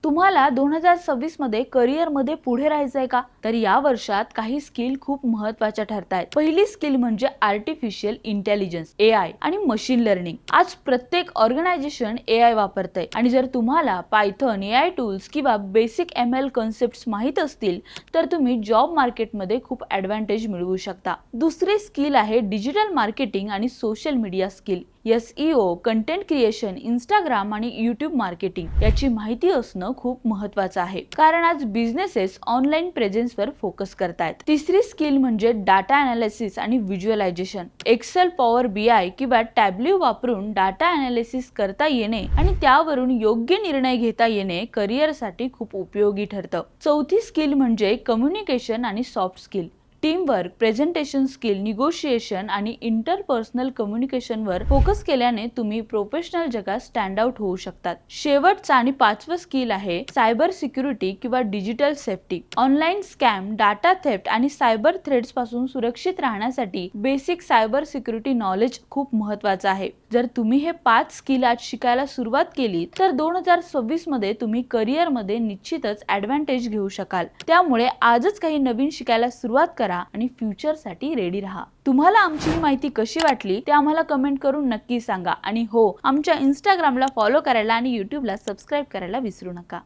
तुम्हाला 2026 मध्ये करिअर मध्ये पुढे राहायचंय का? तर या वर्षात काही स्किल खूप महत्त्वाच्या ठरतायत। पहिली स्किल म्हणजे आर्टिफिशियल इंटेलिजन्स, एआय आणि मशीन लर्निंग। आज प्रत्येक ऑर्गनायझेशन एआय वापरतंय आणि जर तुम्हाला पायथन, एआय टूल्स किंवा बेसिक एमएल कॉन्सेप्ट्स माहित असतील तर तुम्ही जॉब मार्केटमध्ये खूप ॲडव्हान्टेज मिळवू शकता। दुसरी स्किल आहे डिजिटल मार्केटिंग आणि social media skill. SEO, content creation, Instagram आणि यूट्यूब मार्केटिंग याची माहिती असणं खूप महत्त्वाचं आहे, कारण आज बिझनेसेस ऑनलाईन प्रेझेन्सवर फोकस करतायत। तिसरी स्किल म्हणजे डाटा एनालिसिस आणि व्हिज्युअलायझेशन। एक्सेल, पॉवर बीआय किंवा टॅब्ल्यू वापरून डाटा एनालिसिस करता येणे आणि त्यावरून योग्य निर्णय घेता येणे करिअरसाठी खूप उपयोगी ठरतं। चौथी स्किल म्हणजे कम्युनिकेशन आणि soft skill. Team work, presentation skill, negotiation आणि इंटरपर्सनल कम्युनिकेशनवर फोकस केल्याने तुम्ही प्रोफेशनल जगात स्टँड आउट होऊ शकतात। शेवटचा आणि पाचवं स्किल आहे सायबर सिक्युरिटी किंवा digital safety. Online scam, data theft आणि सायबर थ्रेट्स पासून सुरक्षित राहण्यासाठी बेसिक सायबर सिक्युरिटी नॉलेज खूप महत्त्वाचं आहे। जर तुम्ही हे 5 स्किल आज शिकायला सुरुवात केली तर 2026 मध्ये तुम्ही करिअर मध्ये निश्चितच ॲडव्हान्टेज घेऊ शकाल। त्यामुळे आजच काही नवीन शिकायला सुरुवात करा आणि फ्युचर साठी रेडी राहा। तुम्हाला आमची माहिती कशी वाटली ते आम्हाला कमेंट करून नक्की सांगा आणि हो, आमच्या इंस्टाग्रामला फॉलो करायला आणि यूट्यूबला सबस्क्राइब करायला विसरू नका।